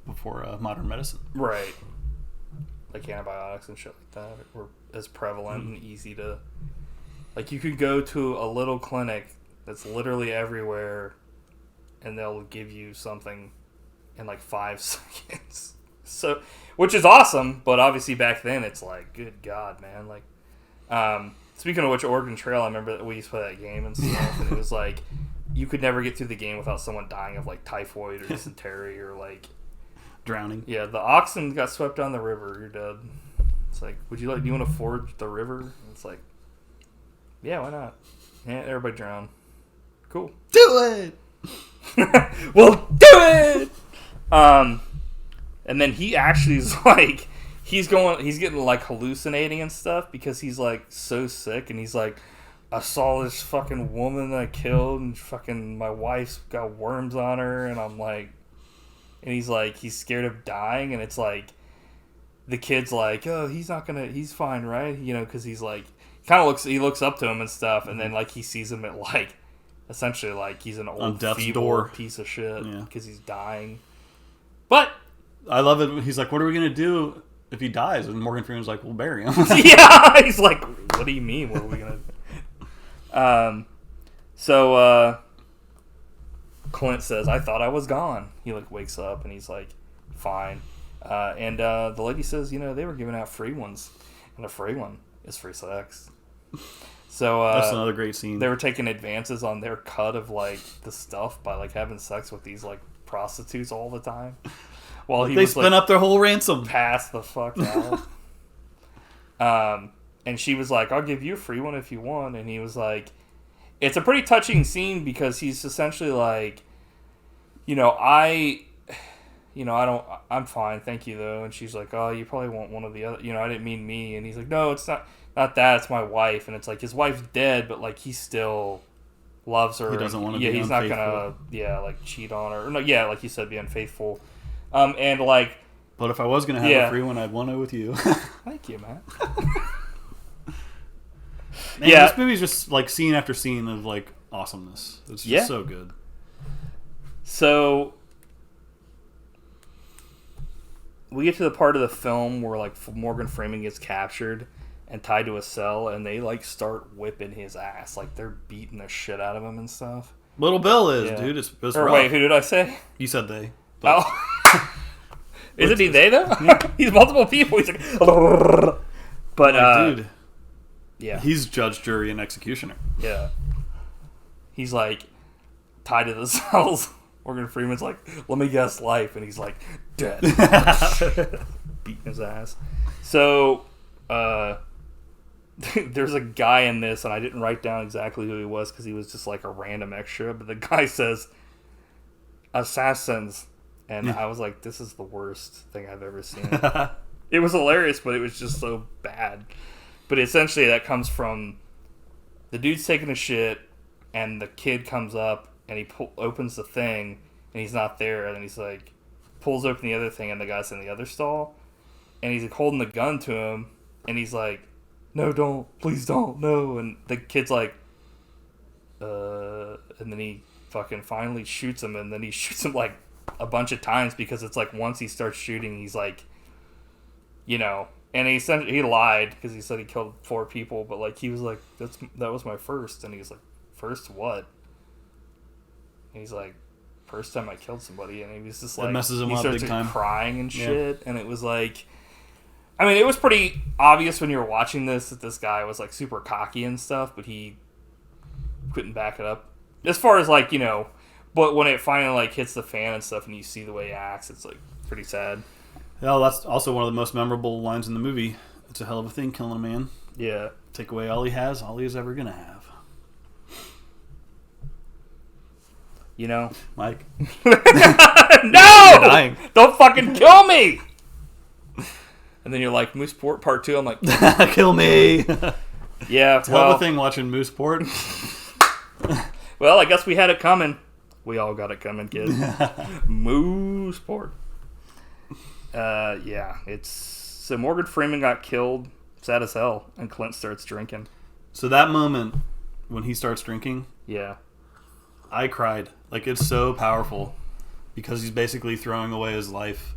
before modern medicine. Right. Like antibiotics and shit like that were as prevalent and easy to... Like, you could go to a little clinic that's literally everywhere, and they'll give you something in like 5 seconds. So, which is awesome, but obviously back then it's like, good God, man. Like, speaking of which, Oregon Trail, I remember that we used to play that game and stuff, and it was like, you could never get through the game without someone dying of like typhoid or dysentery or like... drowning. Yeah, the oxen got swept down the river. You're dead. It's like, do you want to ford the river? And it's like, yeah, why not? Yeah, everybody drown. Cool. Do it. We'll do it. And then he actually is like, he's getting like hallucinating and stuff because he's like so sick, and he's like, I saw this fucking woman that I killed, and fucking my wife's got worms on her, and I'm like. And he's like, he's scared of dying, and it's like, the kid's like, oh, he's fine, right? You know, because he's like, he looks up to him and stuff, and then like he sees him at like essentially like he's an On old death's feeble door. piece of shit Yeah. because he's dying. But I love it. He's like, what are we going to do if he dies? And Morgan Freeman's like, we'll bury him. yeah, he's like, what do you mean? What are we gonna do? So Clint says, I thought I was gone. He like wakes up and he's like, fine. And the lady says, you know, they were giving out free ones, and a free one is free sex. So That's another great scene. they were taking advances on their cut of like the stuff by like having sex with these like prostitutes all the time. While he They was, spent like, up their whole ransom. pass the fuck out. And she was like, I'll give you a free one if you want. And he was like, it's a pretty touching scene because he's essentially like, I'm fine, thank you though. And she's like, oh, you probably want one of the other, I didn't mean me. And he's like, no, it's not that, it's my wife. And it's like, his wife's dead, but like he still loves her. He doesn't want to be he's unfaithful. not gonna, like cheat on her. Or, no, yeah, like you said, be unfaithful. And like, But if I was going to have a free one, I'd want it with you. thank you, man. Man, Yeah. this movie's just like scene after scene of like awesomeness. It's just so good. So we get to the part of the film where like Morgan Freeman gets captured and tied to a cell, and they like start whipping his ass, like they're beating the shit out of him and stuff. Little Bill is, Yeah. dude. It's Or rough. wait, who did I say? You said they. But Oh, isn't he they though? He's multiple people. He's like, but dude, yeah, he's judge, jury, and executioner. yeah. He's like tied to the cells. Morgan Freeman's like, let me guess life, and he's like, dead. Beating his ass. So, there's a guy in this, and I didn't write down exactly who he was because he was just like a random extra, but the guy says, assassins. And I was like, this is the worst thing I've ever seen. It was hilarious, but it was just so bad. But essentially that comes from the dude's taking a shit, and the kid comes up, and he opens the thing, and he's not there, and then he's like, pulls open the other thing, and the guy's in the other stall, and he's like holding the gun to him, and he's like, no, don't, please don't, no, and the kid's like, and then he fucking finally shoots him, and then he shoots him like a bunch of times because it's like once he starts shooting, he's like, and he lied because he said he killed 4 people, but like he was like, that was my first, and he's like, first what? And he's like, first time I killed somebody, and he was just like, It messes him he up starts big time. crying and shit, and it was like, I mean, it was pretty obvious when you were watching this that this guy was like super cocky and stuff, but he couldn't back it up as far as like, but when it finally like hits the fan and stuff, and you see the way he acts, it's like pretty sad. Yeah, that's also one of the most memorable lines in the movie. It's a hell of a thing, killing a man. Yeah. Take away all he has, all he's ever gonna have. Mike. No! dying. Don't fucking kill me! And then you're like, Mooseport Part 2. I'm like, Kill me. yeah, It's a hell of a thing watching Mooseport. well, I guess we had it coming. We all got it coming, kid. Mooseport. Yeah, so Morgan Freeman got killed, sad as hell, and Clint starts drinking. So that moment when he starts drinking, Yeah. I cried. Like, it's so powerful because he's basically throwing away his life.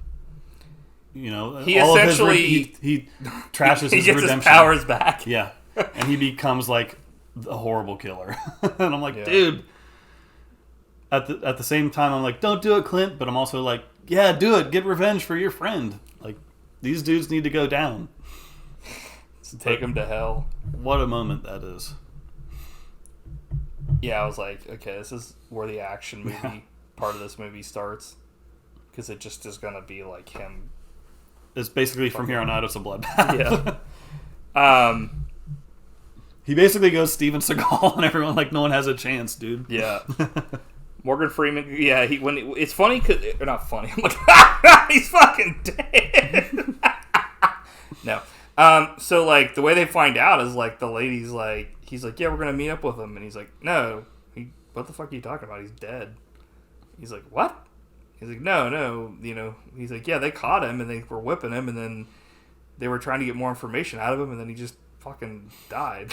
He all essentially of his he trashes he his gets redemption. his powers back. Yeah, and he becomes like a horrible killer. And I'm like, Yeah. dude. At the same time, I'm like, don't do it, Clint. But I'm also like, yeah, do it. Get revenge for your friend. Like, these dudes need to go down. Take him to hell. What a moment that is. Yeah, I was like, okay, this is where the action movie part of this movie starts. Because it just is going to be like him. It's basically from here on out, it's a bloodbath. Yeah. He basically goes Steven Seagal, and everyone like, no one has a chance, dude. Yeah. Morgan Freeman, yeah, it's funny because, or not funny, I'm like, he's fucking dead. No. So, like, the way they find out is, like, the lady's like, he's like, yeah, we're going to meet up with him. And he's like, no, what the fuck are you talking about? He's dead. He's like, what? He's like, no, he's like, yeah, they caught him and they were whipping him and then they were trying to get more information out of him and then he just fucking died.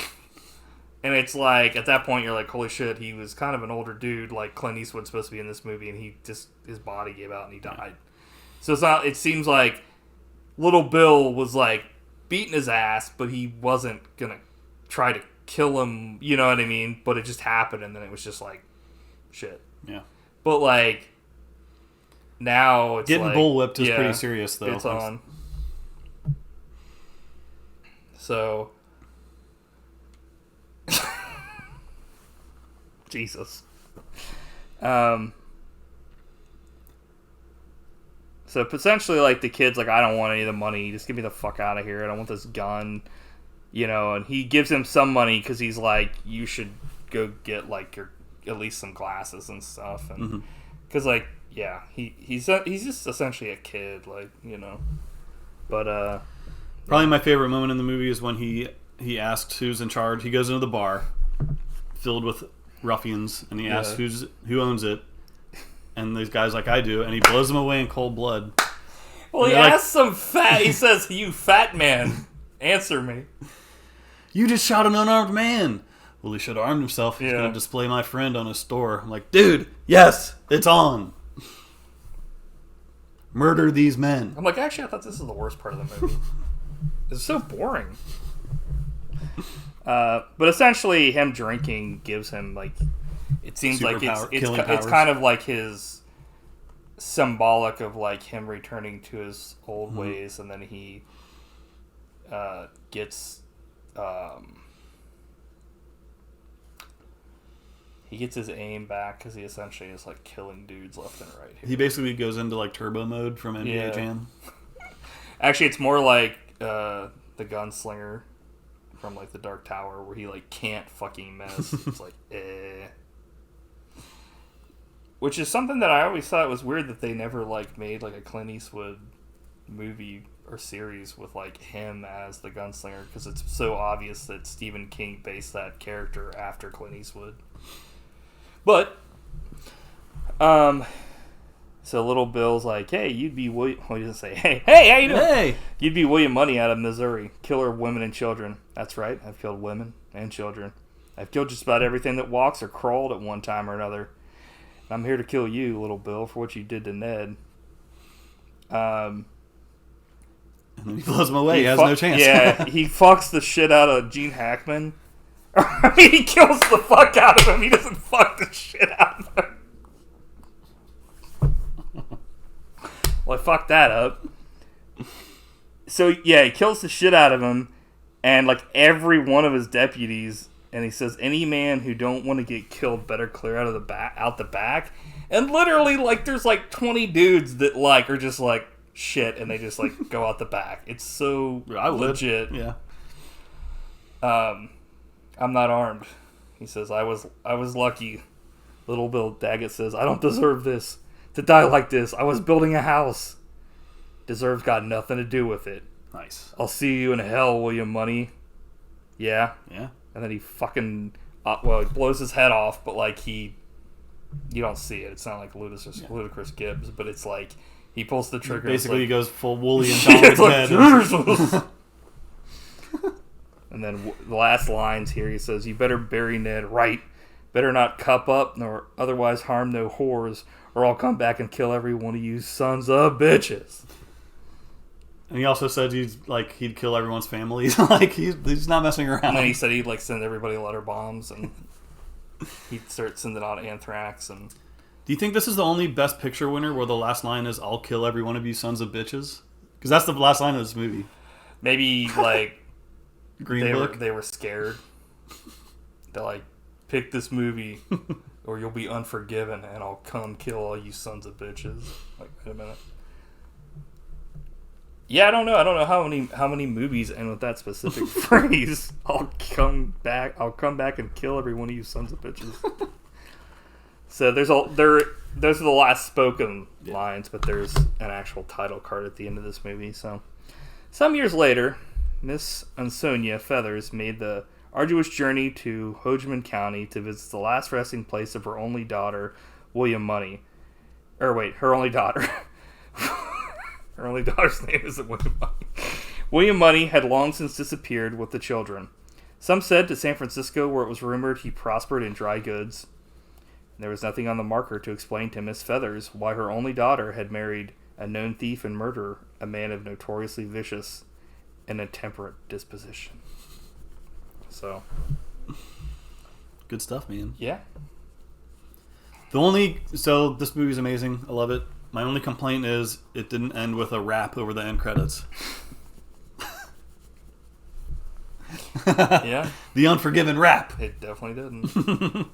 And it's like, at that point, you're like, holy shit, he was kind of an older dude, like Clint Eastwood's supposed to be in this movie, and his body gave out and he died. So it seems like Little Bill was like beating his ass, but he wasn't gonna try to kill him, you know what I mean? But it just happened, and then it was just like, shit. Yeah. But like, now it's getting like, bullwhipped is pretty serious, though. It's on. So... Jesus. So potentially, like, the kid's like, I don't want any of the money. Just get me the fuck out of here. I don't want this gun. You know, and he gives him some money because he's like, you should go get, like, your at least some glasses and stuff. And because, like, yeah, he's just essentially a kid, like, you know. But, probably my favorite moment in the movie is when he asks who's in charge. He goes into the bar filled with ruffians, and he asks who owns it, and these guys like, I do, and he blows them away in cold blood. Well, he asks some fat. He says, "You fat man, answer me." You just shot an unarmed man. Well, he should have armed himself. He's gonna display my friend on his store. I'm like, dude, yes, it's on. Murder these men. I'm like, actually, I thought this is the worst part of the movie. It's so boring. But essentially, him drinking gives him, like, it seems like it's kind of like his symbolic of, like, him returning to his old ways, and then he gets his aim back because he essentially is, like, killing dudes left and right here. He basically goes into, like, turbo mode from NBA Jam. Actually, it's more like the gunslinger from, like, the Dark Tower, where he, like, can't fucking miss. It's like, Which is something that I always thought was weird that they never, like, made, like, a Clint Eastwood movie or series with, like, him as the gunslinger, because it's so obvious that Stephen King based that character after Clint Eastwood. But, so Little Bill's like, hey, you'd be William... Well, he doesn't say, hey, how you doing? Hey! You'd be William Money out of Missouri. Killer of women and children. That's right, I've killed women and children. I've killed just about everything that walks or crawled at one time or another. I'm here to kill you, Little Bill, for what you did to Ned. And then he blows him away. He has no chance. Yeah, he fucks the shit out of Gene Hackman. I mean, he kills the fuck out of him. He doesn't fuck the shit out of him. Well, I fucked that up. So, yeah, he kills the shit out of him, and, like, every one of his deputies, and he says, any man who don't want to get killed better clear out the back. And literally, like, there's, like, 20 dudes that, like, are just, like, shit, and they just, like, go out the back. It's so legit. Yeah. I'm not armed. He says, I was lucky. Little Bill Daggett says, I don't deserve this. To die like this. I was building a house. Deserve's got nothing to do with it. Nice. I'll see you in hell, William Money. Yeah? Yeah. And then he fucking... he blows his head off, but, like, you don't see it. It's not like Ludacris Gibbs, but it's like, he pulls the trigger. Basically, like, he goes full woolly and Donald's head. And then the last lines here, he says, you better bury Ned right. Better not cup up, nor otherwise harm no whores, or I'll come back and kill every one of you sons of bitches. And he also said he'd kill everyone's families. Like, he's not messing around. And then he said he'd, like, send everybody letter bombs, and he'd start sending out anthrax. And do you think this is the only Best Picture winner where the last line is, I'll kill every one of you sons of bitches? Because that's the last line of this movie. Maybe, like, Green Book? They were scared. They're like, pick this movie, or you'll be unforgiven, and I'll come kill all you sons of bitches. Like, wait a minute. Yeah, I don't know. I don't know how many movies end with that specific phrase. I'll come back and kill every one of you sons of bitches. So those are the last spoken lines, but there's an actual title card at the end of this movie. So some years later, Miss Ansonia Feathers made the arduous journey to Hodgeman County to visit the last resting place of her only daughter, William Money. Her only daughter. Her only daughter's name isn't William Money. William Money had long since disappeared with the children. Some said to San Francisco, where it was rumored he prospered in dry goods. There was nothing on the marker to explain to Miss Feathers why her only daughter had married a known thief and murderer, a man of notoriously vicious and intemperate disposition. So, good stuff, man. Yeah. So this movie's amazing. I love it. My only complaint is it didn't end with a rap over the end credits. Yeah. The Unforgiven rap. It definitely didn't.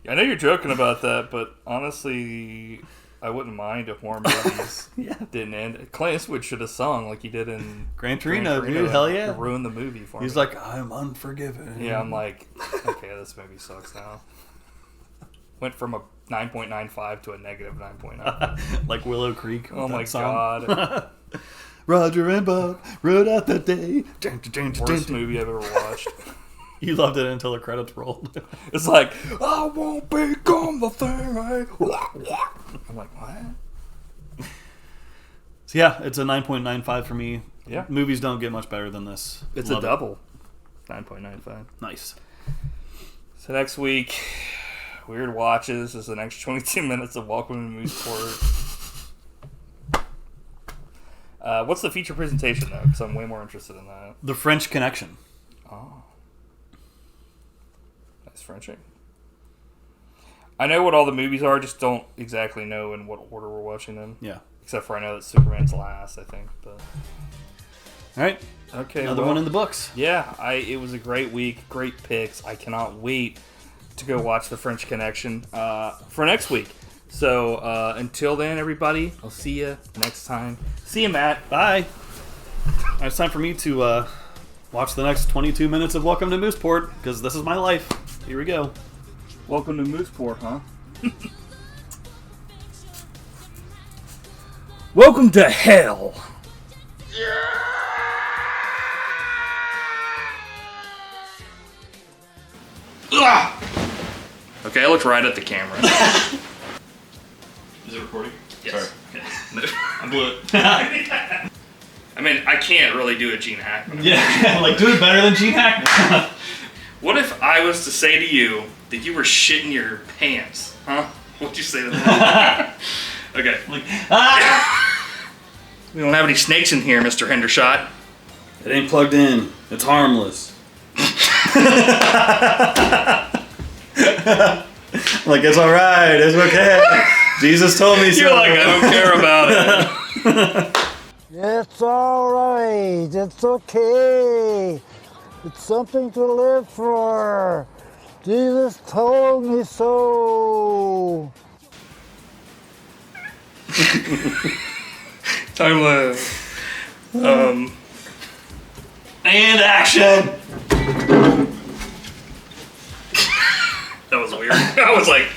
I know you're joking about that, but honestly, I wouldn't mind if more movies didn't end. Clint Eastwood should have sung like he did in Gran Torino, dude. Hell yeah. To ruin the movie for me. He's like, I'm unforgiven. Yeah, I'm like, okay, this movie sucks now. Went from a 9.95 to a negative 9.9. Like Willow Creek. Oh my god. Roger and Bob rode out that day. Worst movie I've ever watched. You loved it until the credits rolled. It's like, I won't become the thing. I'm like, what? So yeah, it's a 9.95 for me. Yeah. Movies don't get much better than this. It's Love a double. 9.95. Nice. So next week, Weird Watches is the next 22 minutes of Welcome to Mooseport. What's the feature presentation, though? Because I'm way more interested in that. The French Connection. Oh. Nice Frenching. I know what all the movies are, just don't exactly know in what order we're watching them. Yeah. Except for I know that Superman's last, I think. But all right. Okay. Another one in the books. Yeah, it was a great week. Great picks. I cannot wait to go watch The French Connection for next week. So until then, everybody, I'll see you next time. See you, Matt. Bye. It's time for me to watch the next 22 minutes of Welcome to Mooseport, because this is my life. Here we go. Welcome to Mooseport, huh? Welcome to hell. Yeah. Okay, I looked right at the camera. Is it recording? Yes. Sorry. I blew it. I mean, I can't really do a Gene Hackman. Yeah, like do it better than Gene Hackman. What if I was to say to you that you were shitting your pants? Huh? What'd you say to that? Okay. Like, We don't have any snakes in here, Mr. Hendershot. it ain't plugged in. It's harmless. Like, it's alright. It's okay. Jesus told me so. You're like, I don't care about it. It's alright, it's okay. It's something to live for. Jesus told me so. Time to, And action! that was weird. I was like,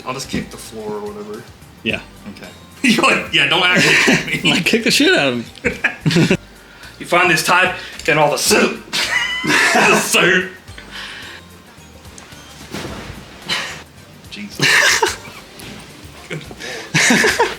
I'll just kick the floor or whatever. Yeah. Okay. You're like, yeah, don't actually kick me. Like, kick the shit out of him. You find this type in all the soup. The soup. Jesus. Good Lord.